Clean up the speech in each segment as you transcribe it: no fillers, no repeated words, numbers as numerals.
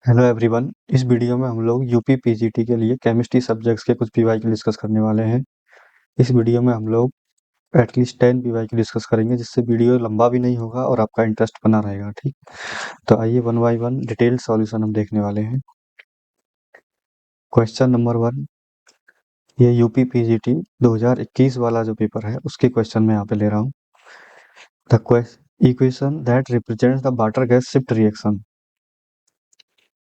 Hello everyone. इस video में हम लोग यूपी पीजीटी के लिए केमिस्ट्री सब्जेक्ट्स के कुछ पीवाईक्यू डिस्कस करने वाले हैं। इस वीडियो में हम लोग एटलीस्ट 10 पीवाईक्यू डिस्कस करेंगे, जिससे वीडियो लंबा भी नहीं होगा और आपका इंटरेस्ट बना रहेगा। ठीक, तो आइए one by one detailed solution हम देखने वाले हैं। क्वेश्चन नंबर 1, ये यूपी पीजीटी 2021 वाला जो पेपर है उसके क्वेश्चन मैं यहाँ पे ले रहा हूँ। The equation that represents the water gas shift reaction.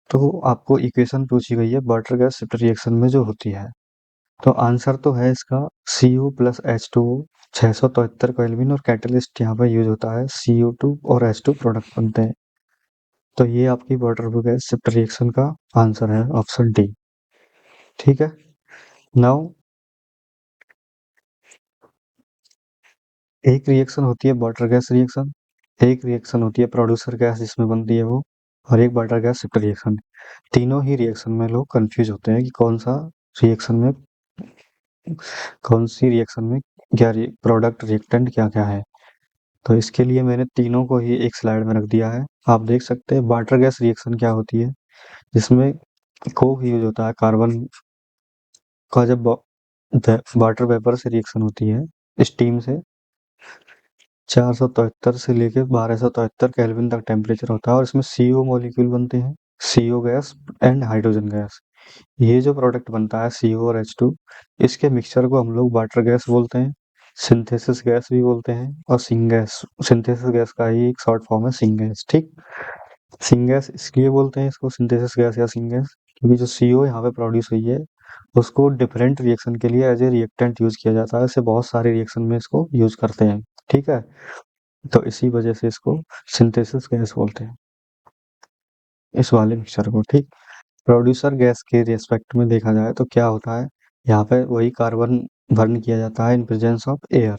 तो आपको इक्वेशन पूछी गई है वाटर गैस शिफ्ट रिएक्शन में जो होती है। तो आंसर तो है इसका Cu प्लस H2O 673 केल्विन, और कैटलिस्ट यहाँ पे यूज होता है CO2 और H2 प्रोडक्ट बनते हैं। तो ये आपकी वाटर गैस शिफ्ट रिएक्शन का आंसर है, ऑप्शन डी। ठीक है। नाउ एक रिएक्शन होती है वाटर गैस रिएक्शन, एक रिएक्शन होती है प्रोड्यूसर गैस जिसमें बनती है वो, और एक वाटर गैस शिफ्ट रिएक्शन। तीनों ही रिएक्शन में लोग कंफ्यूज होते हैं कि रिएक्शन में कौन सी रिएक्शन में क्या प्रोडक्ट रिएक्टेंट क्या क्या है। तो इसके लिए मैंने तीनों को ही एक स्लाइड में रख दिया है। आप देख सकते हैं वाटर गैस रिएक्शन क्या होती है, जिसमें कोक यूज होता है। कार्बन का जब वाटर वेपर से रिएक्शन होती है स्टीम से, 473 से लेके 1273 केल्विन तक टेम्परेचर होता है, और इसमें सीओ मॉलिक्यूल बनते हैं, CO gas and hydrogen gas. ये जो प्रोडक्ट बनता है CO और H2, इसके मिक्सचर को हम लोग वाटर गैस बोलते हैं, सिंथेसिस गैस भी बोलते हैं, और सिंगैस। सिंथेसिस गैस का ही एक शॉर्ट फॉर्म है सिंगैस। ठीक, सिंगैस इसलिए बोलते हैं इसको सिंथेसिस गैस या सिंगैस, क्योंकि जो CO यहाँ पे प्रोड्यूस हुई है उसको डिफरेंट रिएक्शन के लिए एज ए रिएक्टेंट यूज किया जाता है। ऐसे बहुत सारे रिएक्शन में इसको यूज करते हैं। ठीक है, तो इसी वजह से इसको सिंथेसिस गैस बोलते हैं, इस वाले मिक्सचर को। ठीक, प्रोड्यूसर गैस के रिस्पेक्ट में देखा जाए तो क्या होता है, यहाँ पे वही कार्बन बर्न किया जाता है in presence of air.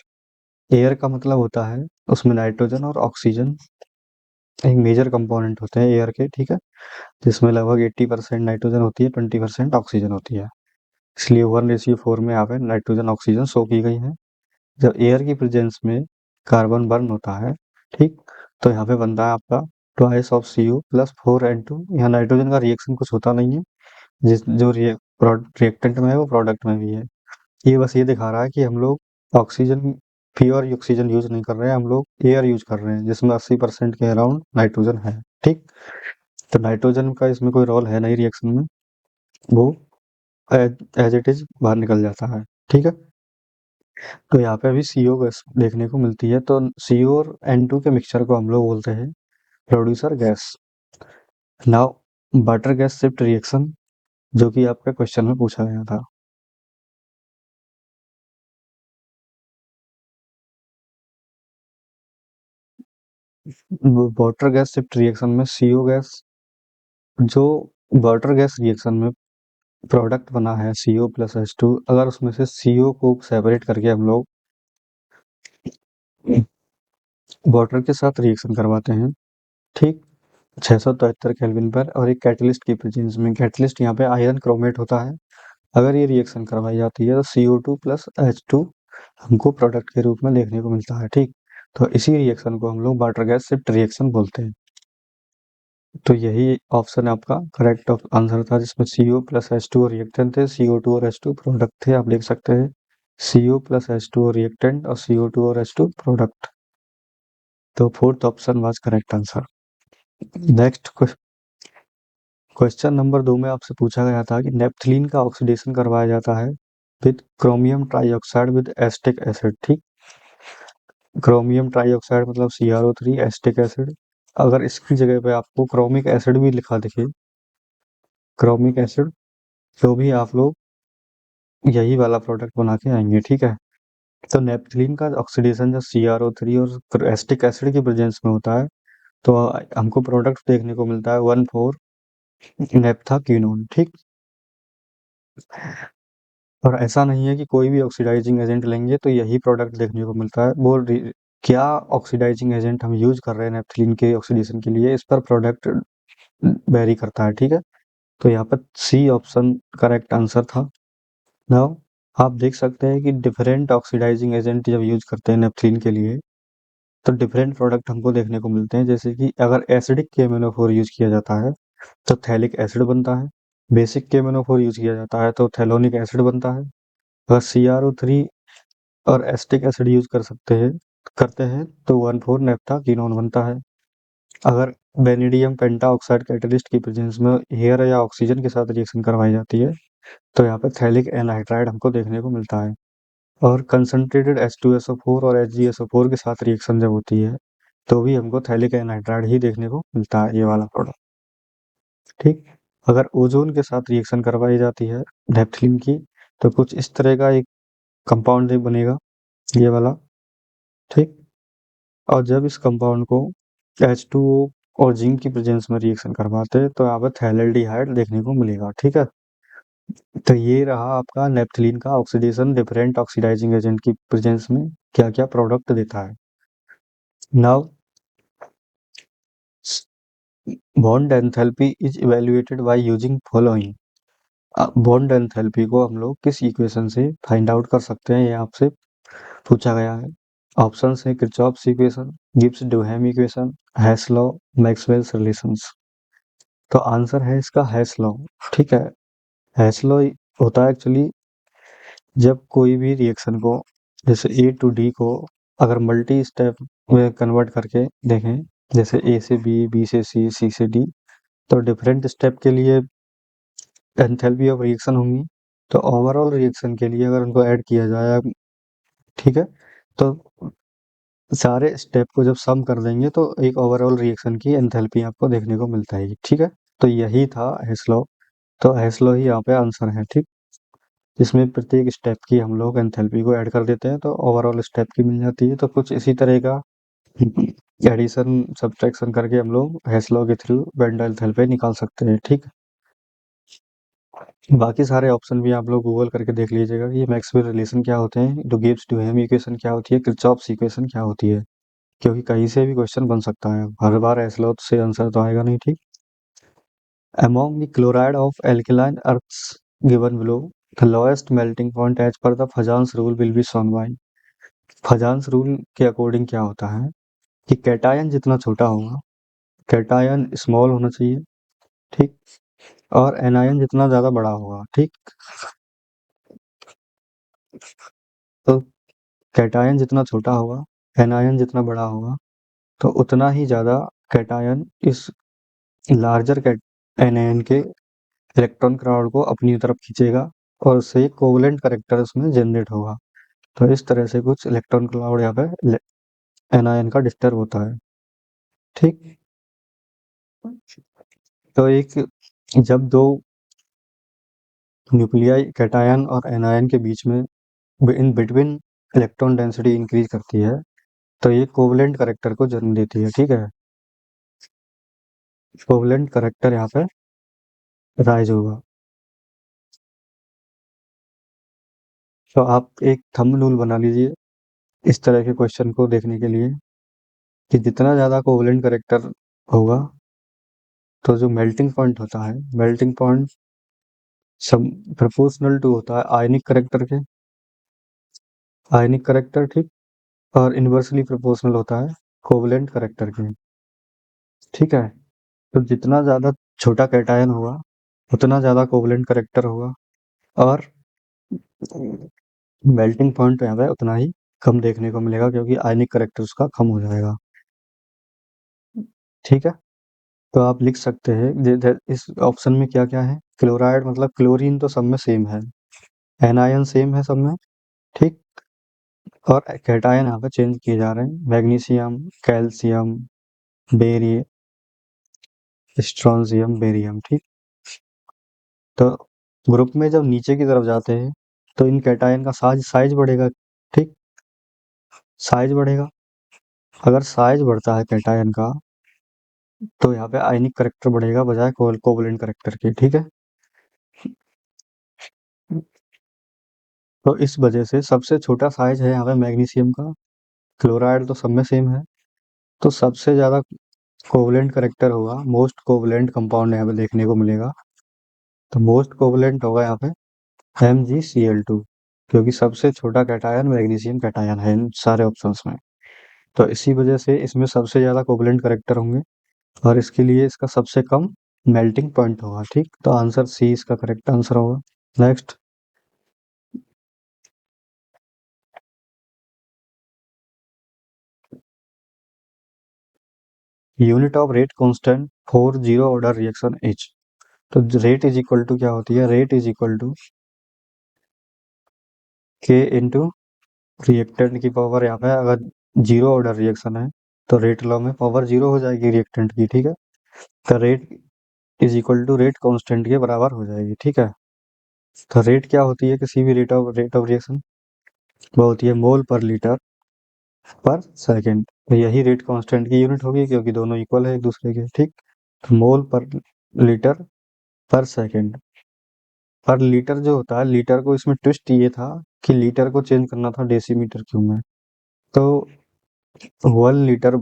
Air का मतलब होता है उसमें नाइट्रोजन और ऑक्सीजन एक मेजर कंपोनेंट होते हैं एयर के। ठीक है, जिसमें लगभग 80% नाइट्रोजन होती है, 20% ऑक्सीजन होती है। इसलिए 1:4 में यहाँ पे नाइट्रोजन ऑक्सीजन शो की गई है। जब एयर की प्रेजेंस में कार्बन बर्न होता है, ठीक, तो यहाँ पे बनता है आपका twice of CO plus 4N2। यहाँ नाइट्रोजन का रिएक्शन कुछ होता नहीं है, जिस जो रिएक्टेंट में है वो प्रोडक्ट में भी है। ये बस ये दिखा रहा है कि हम लोग ऑक्सीजन, प्योर ऑक्सीजन यूज नहीं कर रहे हैं, हम लोग एयर यूज कर रहे हैं जिसमें 80% के अराउंड नाइट्रोजन है। ठीक, तो नाइट्रोजन का इसमें कोई रोल है नहीं रिएक्शन में, वो एज इट इज बाहर निकल जाता है। ठीक है, तो यहाँ पे अभी CO गैस देखने को मिलती है, तो CO और N2 के मिक्सचर को हम लोग बोलते हैं producer gas. Now water gas shift reaction, जो कि आपके क्वेश्चन में पूछा गया था। वाटर गैस शिफ्ट रिएक्शन में CO गैस, जो वाटर गैस रिएक्शन में प्रोडक्ट बना है CO प्लस H2, अगर उसमें से CO को सेपरेट करके हम लोग वाटर के साथ रिएक्शन करवाते हैं, ठीक, 673 केल्विन पर, और एक कैटलिस्ट की प्रेजेंस में। कैटलिस्ट यहाँ पे आयरन क्रोमेट होता है। अगर ये रिएक्शन करवाई जाती है तो CO2 प्लस H2 हमको प्रोडक्ट के रूप में देखने को मिलता है। ठीक, तो इसी रिएक्शन को हम लोग वाटर गैस शिफ्ट रिएक्शन बोलते हैं। तो यही ऑप्शन आपका करेक्ट आंसर था, जिसमें CO प्लस H2 रिएक्टेंट थे, CO2 और H2 प्रोडक्ट थे। आप देख सकते हैं CO प्लस H2 रिएक्टेंट और CO2 और H2 प्रोडक्ट। तो fourth option was correct answer. Next question number 2 में आपसे पूछा गया था कि नेपथलीन का ऑक्सीडेशन करवाया जाता है with chromium trioxide with acetic acid. ठीक, क्रोमियम ट्राइऑक्साइड मतलब CrO3, एस्टिक एसिड। अगर इसकी जगह पे आपको क्रोमिक एसिड भी लिखा दिखे, क्रोमिक एसिड, तो भी आप लोग यही वाला प्रोडक्ट बना के आएंगे। ठीक है, तो नेपथलीन का ऑक्सीडेशन जब CrO3 और एस्टिक एसिड की प्रेजेंस में होता है, तो हमको प्रोडक्ट देखने को मिलता है 1,4 नेप्थाक्विनोन। ठीक, और ऐसा नहीं है कि कोई भी ऑक्सीडाइजिंग एजेंट लेंगे तो यही प्रोडक्ट देखने को मिलता है। क्या ऑक्सीडाइजिंग एजेंट हम यूज कर रहे हैं नेपथलीन के ऑक्सीडेशन के लिए, इस पर प्रोडक्ट वेरी करता है। ठीक है, तो यहाँ पर C ऑप्शन करेक्ट आंसर था। नाउ आप देख सकते हैं कि डिफरेंट ऑक्सीडाइजिंग एजेंट जब यूज करते हैं नेपथलीन के लिए, तो डिफरेंट प्रोडक्ट हमको देखने को मिलते हैं। जैसे कि अगर एसिडिक KMnO4 यूज किया जाता है तो थैलिक एसिड बनता है। बेसिक KMnO4 यूज किया जाता है तो थैलोनिक एसिड बनता है। अगर CrO3 और एसिटिक एसिड यूज करते हैं तो 1,4 नेफ्थाकीनोन बनता है। अगर बेनिडियम पेंटाऑक्साइड कैटलिस्ट की प्रेजेंस में एयर या ऑक्सीजन के साथ रिएक्शन करवाई जाती है तो यहाँ पे थैलिक एनहाइड्राइड हमको देखने को मिलता है। और कंसंट्रेटेड H2SO4 और HgSO4 के साथ रिएक्शन जब होती है तो भी हमको थैलिक एनहाइड्राइड ही देखने को मिलता है, ये वाला प्रोडक्ट। ठीक। अगर ओजोन के साथ रिएक्शन करवाई जाती है नेपथलीन की तो कुछ इस तरह का एक कंपाउंड बनेगा, ये वाला। ठीक। और जब इस कंपाउंड को H2O और जिंक की प्रेजेंस में रिएक्शन करवाते हैं तो यहाँ पर थैलेल्डिहाइड देखने को मिलेगा। ठीक है। तो ये रहा आपका नेपथलीन का ऑक्सीडेशन डिफरेंट ऑक्सीडाइजिंग एजेंट की प्रेजेंस में क्या क्या प्रोडक्ट देता है। Now bond enthalpy is evaluated by using following. Bond enthalpy को हम लोग किस इक्वेशन से फाइंड आउट कर सकते हैं, ये आपसे पूछा गया है। ऑप्शंस है Kirchhoff's equation, Gibbs Duhem equation, Hess law, Maxwell's relations. तो आंसर है इसका हेस लॉ। ठीक है। हेस लॉ होता है एक्चुअली जब कोई भी रिएक्शन को, जैसे A to D को अगर मल्टी स्टेप में कन्वर्ट करके देखें, जैसे A से B, B से C से D, तो डिफरेंट स्टेप के लिए एंथैल्पी ऑफ रिएक्शन होंगी। तो ओवरऑल रिएक्शन के लिए अगर उनको ऐड किया जाए, ठीक है, तो सारे स्टेप को जब सम कर देंगे तो एक ओवरऑल रिएक्शन की एंथैल्पी आपको देखने को मिलता है। ठीक है। तो यही था हेसलॉ। तो हेसलॉ ही यहाँ पे आंसर है। ठीक। इसमें प्रत्येक स्टेप की हम लोग एंथैल्पी को ऐड कर देते हैं तो ओवरऑल स्टेप की मिल जाती है। तो कुछ इसी तरह का एडिशन सब्ट्रैक्शन करके हम लोग हेसलॉ के थ्रू वेंडल एंथैल्पी निकाल सकते हैं। ठीक। बाकी सारे ऑप्शन भी आप लोग गूगल करके देख लीजिएगा कि ये मैक्सवेल रिलेशन क्या होते हैं, डू गिब्स डुहेम इक्वेशन क्या होती है, किरचॉफ्स इक्वेशन क्या होती है, क्योंकि कहीं से भी क्वेश्चन बन सकता है, हर बार हेसलॉ से आंसर तो आएगा नहीं। ठीक। Among the chloride of alkaline earths given below, the lowest melting point as per the Fajans rule will be shown by। फजान्स rule के अकॉर्डिंग क्या होता है कि कैटायन जितना छोटा होगा, कैटायन स्मॉल होना चाहिए। ठीक। और एनायन जितना ज्यादा बड़ा होगा। ठीक। तो कैटायन जितना छोटा होगा, एनायन जितना बड़ा होगा, तो उतना ही ज्यादा कैटायन इस लार्जर एनायन के इलेक्ट्रॉन क्राउड को अपनी तरफ खींचेगा और उससे एक कोवलेंट करेक्टर उसमें जनरेट होगा। तो इस तरह से कुछ इलेक्ट्रॉन क्लाउड यहाँ पे एनायन का डिस्टर्ब होता है। ठीक। तो एक जब दो न्यूक्लियाई कैटायन और एनायन के बीच में in between electron density increase करती है तो ये कोवलेंट करेक्टर को जन्म देती है। ठीक है। कोवलेंट करेक्टर यहाँ पे राइज होगा। तो आप एक थंब रूल बना लीजिए इस तरह के क्वेश्चन को देखने के लिए कि जितना ज़्यादा कोवलेंट करेक्टर होगा तो जो मेल्टिंग पॉइंट होता है, मेल्टिंग पॉइंट सब प्रोपोर्शनल टू होता है आयनिक करेक्टर के, आयनिक करेक्टर। ठीक। और इन्वर्सली प्रोपोर्शनल होता है कोवलेंट करेक्टर के। ठीक है। तो जितना ज़्यादा छोटा कैटायन होगा उतना ज़्यादा कोवलेंट करेक्टर होगा और मेल्टिंग पॉइंट यहाँ पे उतना ही कम देखने को मिलेगा क्योंकि आयनिक करेक्टर उसका कम हो जाएगा। ठीक है। तो आप लिख सकते हैं इस ऑप्शन में क्या क्या है। क्लोराइड मतलब क्लोरीन तो सब में सेम है, एनायन सेम है सब में। ठीक। और कैटायन यहाँ पे चेंज किए जा रहे हैं, magnesium, calcium, berry, strontium, barium. ठीक। तो ग्रुप में जब नीचे की तरफ जाते हैं तो इन कैटायन का साइज साइज बढ़ेगा। ठीक। साइज बढ़ेगा। अगर साइज बढ़ता है कैटायन का तो यहाँ पे आयनिक करेक्टर बढ़ेगा बजाय कोवलेंट करेक्टर के। ठीक है। तो इस वजह से सबसे छोटा साइज है यहाँ पे मैग्नीशियम का, क्लोराइड तो सब में सेम है, तो सबसे ज्यादा कोवलेंट करेक्टर होगा, मोस्ट कोवलेंट कंपाउंड यहाँ पे देखने को मिलेगा। तो मोस्ट कोवलेंट होगा यहाँ पे MgCl2 क्योंकि सबसे छोटा कैटायन मैग्नीशियम कैटायन है इन सारे ऑप्शंस में। तो इसी वजह से इसमें सबसे ज्यादा कोवलेंट करेक्टर होंगे और इसके लिए इसका सबसे कम मेल्टिंग पॉइंट होगा, ठीक। तो आंसर सी इसका करेक्ट आंसर होगा। Next, unit of rate constant for zero order reaction is. तो रेट इज इक्वल टू क्या होती है, rate is equal to k into reactant की पावर। यहाँ पे अगर जीरो ऑर्डर रिएक्शन है तो रेट लॉ में पावर जीरो हो जाएगी रिएक्टेंट की, ठीक है। तो rate is equal to rate constant के बराबर हो जाएगी, ठीक है। तो रेट क्या होती है किसी भी रेट ऑफ रिएक्शन, वो होती है मोल पर लीटर पर सेकंड। तो यही रेट कांस्टेंट की यूनिट होगी क्योंकि दोनों इक्वल है एक दूसरे के, ठीक। तो मोल पर लीटर पर सेकंड। पर लीटर जो होता है, लीटर को इसमें ट्विस्ट ये था कि लीटर को चेंज करना था डेसीमीटर क्यूब में। तो 1 लीटर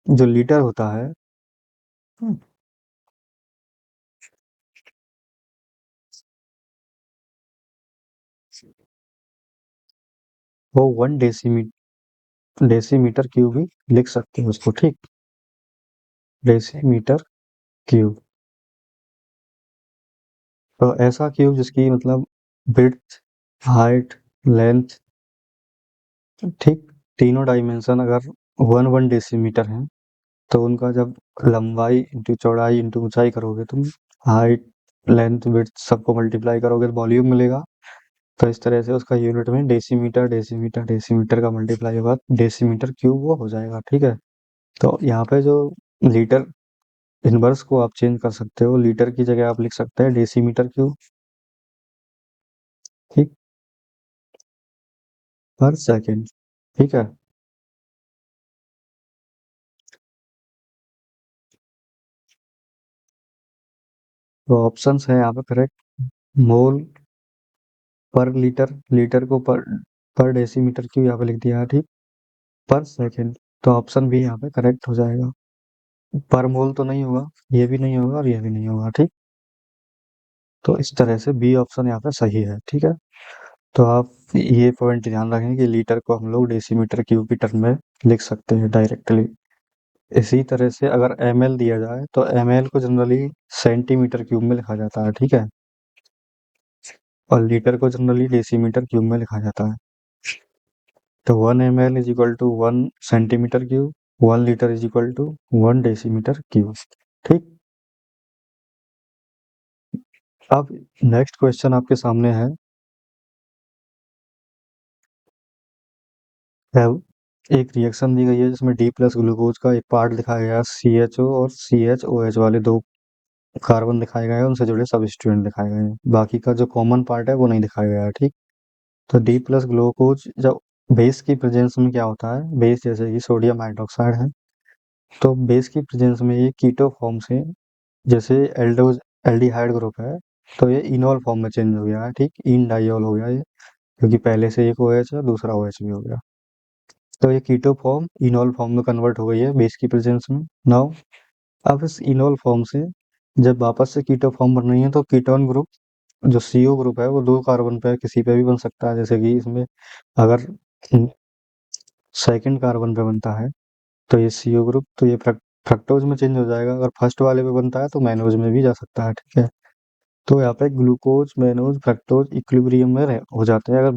जो लीटर होता है, वो 1 डेसीमीटर क्यूब ही लिख सकते हैं उसको, ठीक। Decimetre cube. तो ऐसा क्यूब जिसकी मतलब विड्थ, हाइट, लेंथ, ठीक, तीनों डायमेंशन अगर 1 1 डेसीमीटर हैं, तो उनका जब लंबाई इंटू चौड़ाई इंटू ऊंचाई करोगे तुम, हाइट, लेंथ, विड्थ सबको मल्टीप्लाई करोगे तो वॉल्यूम मिलेगा। तो इस तरह से उसका यूनिट में डेसीमीटर डेसीमीटर डेसीमीटर का मल्टीप्लाई होगा, डेसीमीटर क्यूब वो हो जाएगा, ठीक है। तो यहाँ पे जो लीटर इनवर्स को आप चेंज कर सकते हो, लीटर की जगह आप लिख सकते हैं डेसीमीटर क्यूब, ठीक, पर सेकेंड, ठीक है। तो ऑप्शंस है यहाँ पे करेक्ट, मोल पर लीटर, लीटर को पर डेसीमीटर क्यूब यहाँ पे लिख दिया है, ठीक। पर सेकेंड, तो ऑप्शन भी यहाँ पे करेक्ट हो जाएगा। पर मोल तो नहीं होगा, ये भी नहीं होगा और ये भी नहीं होगा, ठीक। तो इस तरह से बी ऑप्शन यहाँ पे सही है, ठीक है। तो आप ये पॉइंट ध्यान रखें कि लीटर को हम लोग डेसीमीटर क्यूब की टर्म में लिख सकते हैं डायरेक्टली। इसी तरह से अगर ml दिया जाए तो ml को जनरली सेंटीमीटर क्यूब में लिखा जाता है, ठीक है। और लीटर को जनरली डेसीमीटर क्यूब में लिखा जाता है। तो 1 ml is equal to 1 centimetre cube, 1 litre is equal to 1 decimetre cube, ठीक। अब नेक्स्ट क्वेश्चन आपके सामने है। अब एक रिएक्शन दी गई है जिसमें डी प्लस ग्लूकोज का एक पार्ट दिखाया गया है, सी एच ओ और सी एच ओ एच वाले दो कार्बन दिखाए गए हैं, उनसे जुड़े सबस्टिट्यूएंट दिखाए गए हैं, बाकी का जो कॉमन पार्ट है वो नहीं दिखाया गया है, ठीक। तो डी प्लस ग्लूकोज जब बेस की प्रेजेंस में क्या होता है, बेस जैसे कि सोडियम हाइड्रोक्साइड है, तो बेस की प्रेजेंस में ये कीटो फॉर्म से, जैसे एल्डोज एल्डिहाइड ग्रुप है तो ये इनॉल फॉर्म में चेंज हो गया है, ठीक, इन डाइऑल हो गया ये, क्योंकि पहले से एक OH है दूसरा OH भी हो गया। तो ये कीटो फॉर्म इनॉल फॉर्म में कन्वर्ट हो गई है बेस की प्रेजेंस में। नाउ अब इस इनॉल फॉर्म से जब वापस से कीटो फॉर्म बन रही है तो कीटोन ग्रुप जो CO ग्रुप है वो 2 कार्बन पे किसी पे भी बन सकता है, जैसे कि इसमें अगर सेकंड कार्बन पे बनता है तो ये CO ग्रुप, तो ये फ्रक्टोज में चेंज हो जाएगा। अगर फर्स्ट वाले पे बनता है तो मैनोज में भी जा सकता है, ठीक है। तो यहाँ पे ग्लूकोज मैनोज फ्रक्टोज इक्विलिब्रियम में हो जाते हैं अगर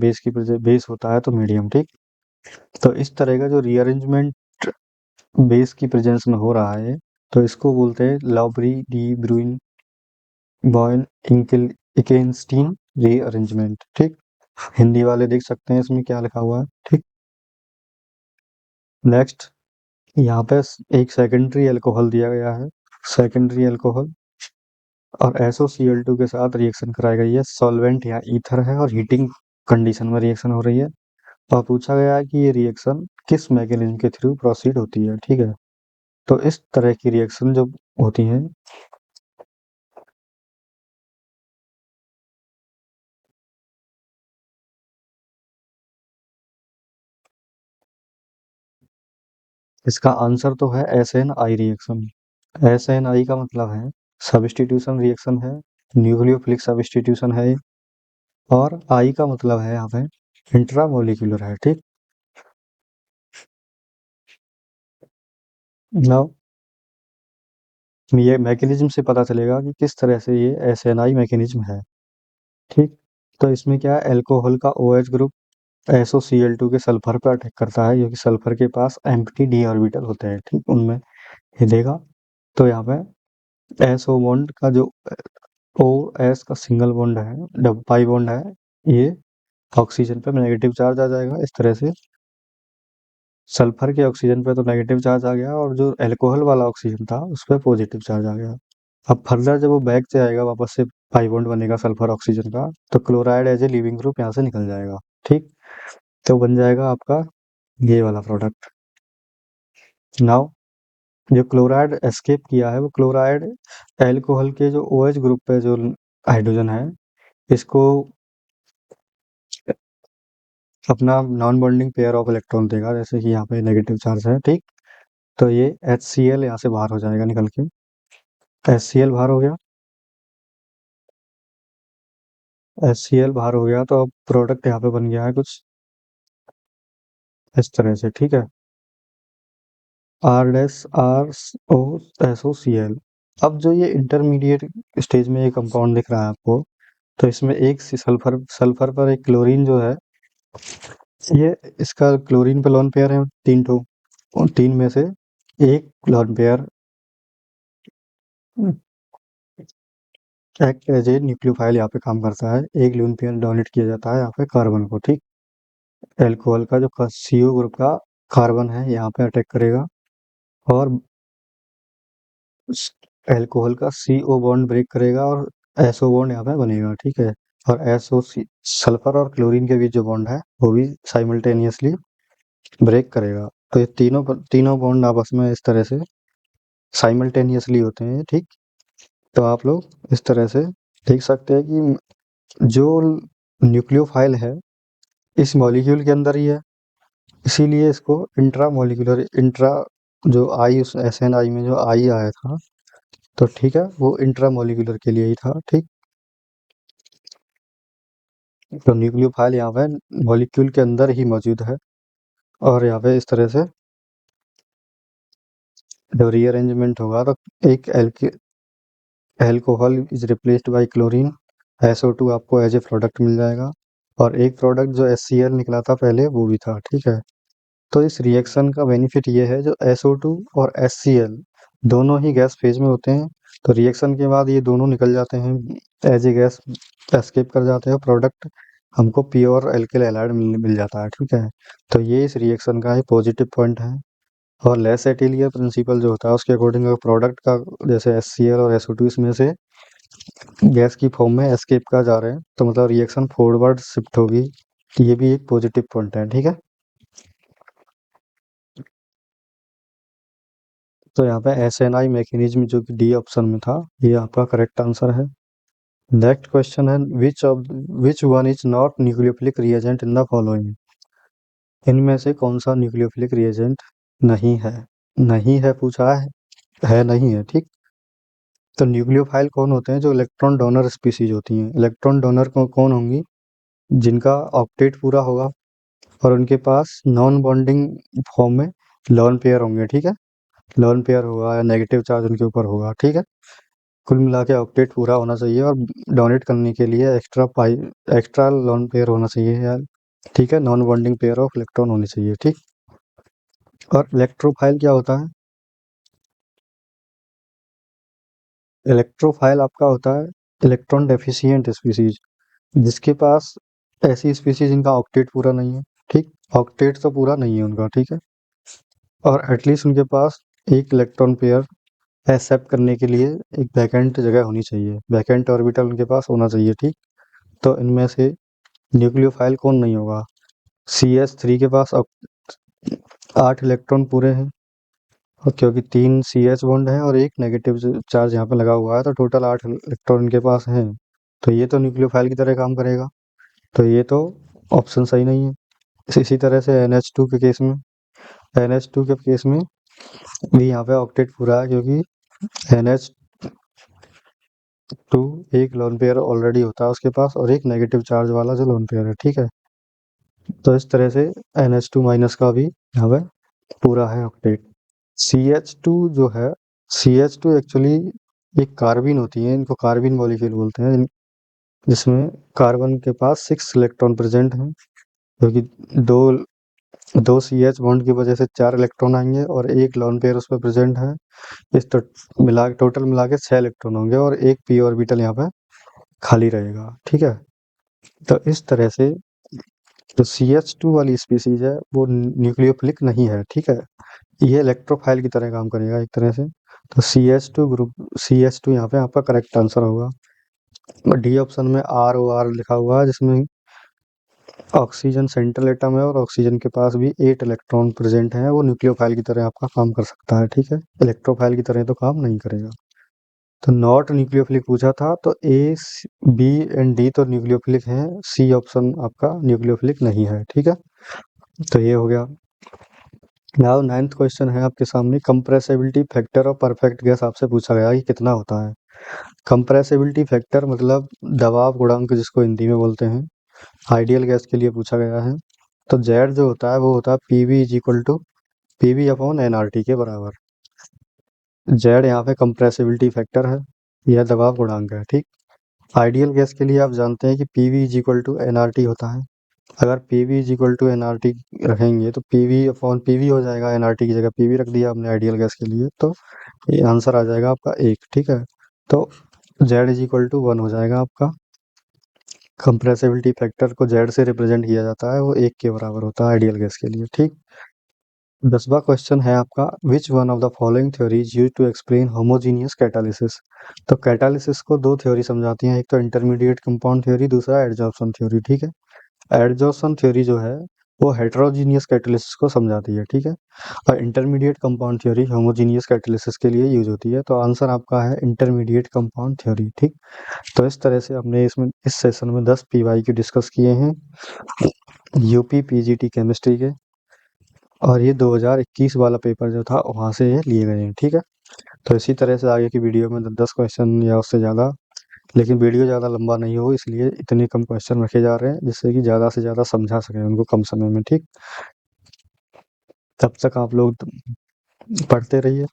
बेस होता है तो मीडियम, ठीक। तो इस तरह का जो रीअरेंजमेंट बेस की प्रेजेंस में हो रहा है तो इसको बोलते हैं लॉबरी डी ब्रुइन बॉयन इकेनस्टीन रीअरेंजमेंट, ठीक। हिंदी वाले देख सकते हैं इसमें क्या लिखा हुआ है, ठीक। नेक्स्ट, यहाँ पे एक सेकेंडरी अल्कोहल दिया गया है, सेकेंडरी अल्कोहल और SOCl2 के साथ रिएक्शन कराई गई है, सॉल्वेंट या ईथर है और हीटिंग कंडीशन में रिएक्शन हो रही है। और पूछा गया है कि ये रिएक्शन किस मैकेनिज्म के थ्रू प्रोसीड होती है, ठीक है। तो इस तरह की रिएक्शन जो होती हैं, इसका आंसर तो है SNI रिएक्शन। SNI का मतलब है सब्स्टिट्यूशन रिएक्शन है, न्यूक्लियोफिलिक सब्स्टिट्यूशन है, और आई का मतलब है यहाँ पे इंट्रामोलिक्यूलर है, ठीक। नाउ ये मैकेनिज्म से पता चलेगा कि किस तरह से ये एसएनआई मैकेनिज्म है। ठीक। तो इसमें क्या है, अल्कोहल का OH ग्रुप SOCl2 के सल्फर पर अटैक करता है, क्योंकि सल्फर के पास एम्प्टी डी ऑर्बिटल होते हैं। ठीक, उनमें हिलेगा। तो यहाँ पे SO बॉन्ड का जो OS का सिंगल बॉन्ड है, डबल पाई बॉन्ड है, ये ऑक्सीजन पे नेगेटिव चार्ज आ जाएगा। इस तरह से सल्फर के ऑक्सीजन पे तो नेगेटिव चार्ज आ गया, और जो अल्कोहल वाला ऑक्सीजन था उस पे पॉजिटिव चार्ज आ गया। अब फर्दर जब वो बैक से आएगा, वापस से पाई बॉन्ड बनेगा सल्फर ऑक्सीजन का, तो chloride as a leaving group यहाँ से निकल जाएगा। ठीक। तो बन जाएगा आपका ये वाला प्रोडक्ट। नाउ जो क्लोराइड एस्केप किया है, वो क्लोराइड अल्कोहल के जो OH ग्रुप पे जो हाइड्रोजन है, इसको अपना non bonding pair of electron देगा, जैसे कि यहाँ पे नेगेटिव चार्ज है। ठीक। तो ये HCl यहाँ से बाहर हो जाएगा निकल के। HCl बाहर हो गया। HCl बाहर हो गया, तो अब प्रोडक्ट यहाँ पे बन गया है कुछ इस तरह से। ठीक है, RSO अब जो ये इंटरमीडिएट स्टेज में ये कंपाउंड दिख रहा है आपको, तो इसमें एक सल्फर सल्फर पर एक क्लोरीन जो है, ये इसका क्लोरीन पे लोन पेयर है 3 ठो, और 3 में से एक lone pair act as a nucleophile यहाँ पे काम करता है। एक लोन पेयर डोनेट किया जाता है यहाँ पे कार्बन को। ठीक। एल्कोहल का जो CO ग्रुप का कार्बन है यहाँ पे अटैक करेगा, और अल्कोहल का CO बॉन्ड ब्रेक करेगा, और SO बॉन्ड यहाँ पे बनेगा। ठीक है, और SOC सल्फर और क्लोरीन के बीच जो बॉन्ड है वो भी साइमल्टेनियसली ब्रेक करेगा। तो ये तीनों बॉन्ड आपस में इस तरह से साइमल्टेनियसली होते हैं। ठीक। तो आप लोग इस तरह से देख सकते हैं कि जो न्यूक्लियोफाइल है इस मॉलिक्यूल के अंदर ही है, इसीलिए इसको इंट्रा मॉलिक्यूलर इंट्रा जो आई उस SNI में जो आई आया था, तो ठीक है, वो इंट्रा मॉलिक्यूलर के लिए ही था। ठीक। तो न्यूक्लियोफाइल यहाँ पे मॉलिक्यूल के अंदर ही मौजूद है, और यहाँ पे इस तरह से जब रीअरेंजमेंट होगा तो एक alcohol is replaced by chlorine, SO2 आपको एज ए प्रोडक्ट मिल जाएगा, और एक प्रोडक्ट जो HCl निकला था पहले वो भी था। ठीक है। तो इस रिएक्शन का बेनिफिट ये है, जो SO2 और HCl दोनों ही गैस फेज में होते हैं, तो रिएक्शन के बाद ये दोनों निकल जाते हैं, एज ए गैस एस्केप कर जाते हैं, प्रोडक्ट हमको प्योर एल्किल हैलाइड मिल जाता है। ठीक है। तो ये इस रिएक्शन का एक पॉजिटिव पॉइंट है। और लेस एटेलियर प्रिंसिपल जो होता है उसके अकॉर्डिंग प्रोडक्ट का, जैसे HCl और SO2 इसमें से गैस की फॉर्म में एस्केप कर जा रहे हैं, तो मतलब रिएक्शन फॉरवर्ड शिफ्ट होगी। तो ये भी एक पॉजिटिव पॉइंट है। ठीक है। तो यहाँ पे SNI मैकेनिज्म जो कि D ऑप्शन में था, ये आपका करेक्ट आंसर है। नेक्स्ट क्वेश्चन है, which one is not nucleophilic reagent in the following. इनमें से कौन सा न्यूक्लियोफिलिक रिएजेंट नहीं है। नहीं है पूछा है नहीं है। ठीक। तो न्यूक्लियोफाइल कौन होते हैं, जो इलेक्ट्रॉन डोनर स्पीसीज होती हैं। इलेक्ट्रॉन डोनर कौन होंगी, जिनका ऑक्टेट पूरा होगा, और उनके पास नॉन बॉन्डिंग फॉर्म में लोन पेयर होंगे। ठीक है, लोन पेयर होगा या नेगेटिव चार्ज उनके ऊपर होगा। ठीक है, कुल मिला के ऑक्टेट पूरा होना चाहिए, और डोनेट करने के लिए एक्स्ट्रा लोन पेयर होना चाहिए यार। ठीक है, non bonding pair of electron होनी चाहिए। ठीक। और इलेक्ट्रोफाइल क्या होता है, इलेक्ट्रोफाइल आपका होता है इलेक्ट्रॉन डेफिशिएंट स्पीसीज, जिसके पास ऐसी स्पीसीज जिनका ऑक्टेट पूरा नहीं है। ठीक, ऑक्टेट तो पूरा नहीं है उनका। ठीक है, और एटलीस्ट उनके पास एक इलेक्ट्रॉन पेयर एक्सेप्ट करने के लिए एक वैकेंट जगह होनी चाहिए, वैकेंट ऑर्बिटल उनके पास होना चाहिए। ठीक। तो इनमें से न्यूक्लियोफाइल कौन नहीं होगा, CH3 के पास 8 इलेक्ट्रॉन पूरे हैं, और क्योंकि 3 CH बॉन्ड है और एक नेगेटिव चार्ज यहाँ पे लगा हुआ है, तो टोटल 8 इलेक्ट्रॉन इनके पास हैं। तो ये तो न्यूक्लियोफाइल की तरह काम करेगा, तो ये तो ऑप्शन सही नहीं है। इसी तरह से NH2 के केस में, NH2 के केस में भी यहाँ पे ऑक्टेट पूरा है, क्योंकि NH2 एक लोन पेयर ऑलरेडी होता है उसके पास, और एक नेगेटिव चार्ज वाला जो लोन पेयर है। ठीक है, तो इस तरह से NH2 माइनस का भी यहाँ पे पूरा है ऑक्टेट। CH2 जो है CH2 एक्चुअली एक कार्बिन होती है, इनको कार्बिन मॉलिक्यूल बोलते हैं, जिसमें कार्बन के पास 6 इलेक्ट्रॉन प्रेजेंट हैं, क्योंकि दो दो CH बॉन्ड की वजह से 4 इलेक्ट्रॉन आएंगे और एक लोन पेयर उसमें प्रेजेंट है। इस टोटल मिला के 6 इलेक्ट्रॉन होंगे और एक p ऑर्बिटल यहाँ पे खाली रहेगा। ठीक है, तो इस तरह से जो CH2 वाली स्पीसीज है वो न्यूक्लियोफिलिक नहीं है। ठीक है, ये इलेक्ट्रोफाइल की तरह काम करेगा एक तरह से। तो CH2 ग्रुप, CH2 यहाँ पे आपका करेक्ट आंसर होगा। डी ऑप्शन में ROR लिखा हुआ है, जिसमें ऑक्सीजन सेंट्रल एटम है और ऑक्सीजन के पास भी 8 इलेक्ट्रॉन प्रेजेंट हैं। वो न्यूक्लियोफाइल की तरह आपका काम कर सकता है। ठीक है, इलेक्ट्रोफाइल की तरह तो काम नहीं करेगा। तो नॉट न्यूक्लियोफिलिक पूछा था, तो A, B एंड D तो न्यूक्लियोफिलिक हैं, C ऑप्शन आपका न्यूक्लियोफिलिक नहीं है। ठीक है, तो ये हो गया। नाउ 9th क्वेश्चन है आपके सामने, compressibility factor of perfect gas आपसे पूछा गया कि कितना होता है। कंप्रेसिबिलिटी फैक्टर मतलब दबाव गुणांक, जिसको हिंदी में बोलते हैं, आइडियल गैस के लिए पूछा गया है। तो जेड जो होता है वो होता है PV is equal to PV upon NRT के बराबर। जेड यहाँ पे कंप्रेसिबिलिटी फैक्टर है, यह दबाव गुणांक है। ठीक, आइडियल गैस के लिए आप जानते हैं कि PV is equal to NRT होता है। अगर PV is equal to NRT रखेंगे तो PV अपॉन PV हो जाएगा, NRT की जगह PV रख दिया आपने आइडियल गैस के लिए, तो ये आंसर आ जाएगा आपका 1। ठीक है, तो जेड इज इक्वल टू 1 हो जाएगा आपका। कंप्रेसिबिलिटी फैक्टर को जेड से रिप्रेजेंट किया जाता है, वो 1 के बराबर होता है आइडियल गैस के लिए। ठीक, 10वां क्वेश्चन है आपका, which one of the following theory is used to explain homogeneous catalysis. तो कैटालिसिस को दो थ्योरी समझाती हैं, एक तो इंटरमीडिएट कंपाउंड थ्योरी, दूसरा एडजॉर्प्शन थ्योरी। ठीक है, एडजॉर्प्शन थ्योरी जो है वो हेटेरोजीनियस कैटालिसिस को समझाती है। ठीक है, और intermediate compound theory homogeneous catalysis के लिए यूज होती है। तो आंसर आपका है इंटरमीडिएट कंपाउंड थ्योरी। ठीक, तो इस तरह से हमने इस सेशन में 10 PYQ डिस्कस किए हैं UP PGT केमिस्ट्री के, और ये 2021 वाला पेपर जो था वहाँ से ये लिए गए हैं। ठीक है, तो इसी तरह से आगे की वीडियो में 10 क्वेश्चन या उससे ज़्यादा, लेकिन वीडियो ज़्यादा लंबा नहीं हो इसलिए इतने कम क्वेश्चन रखे जा रहे हैं, जिससे कि ज़्यादा से ज़्यादा समझा सकें उनको कम समय में। ठीक, तब तक आप लोग पढ़ते रहिए।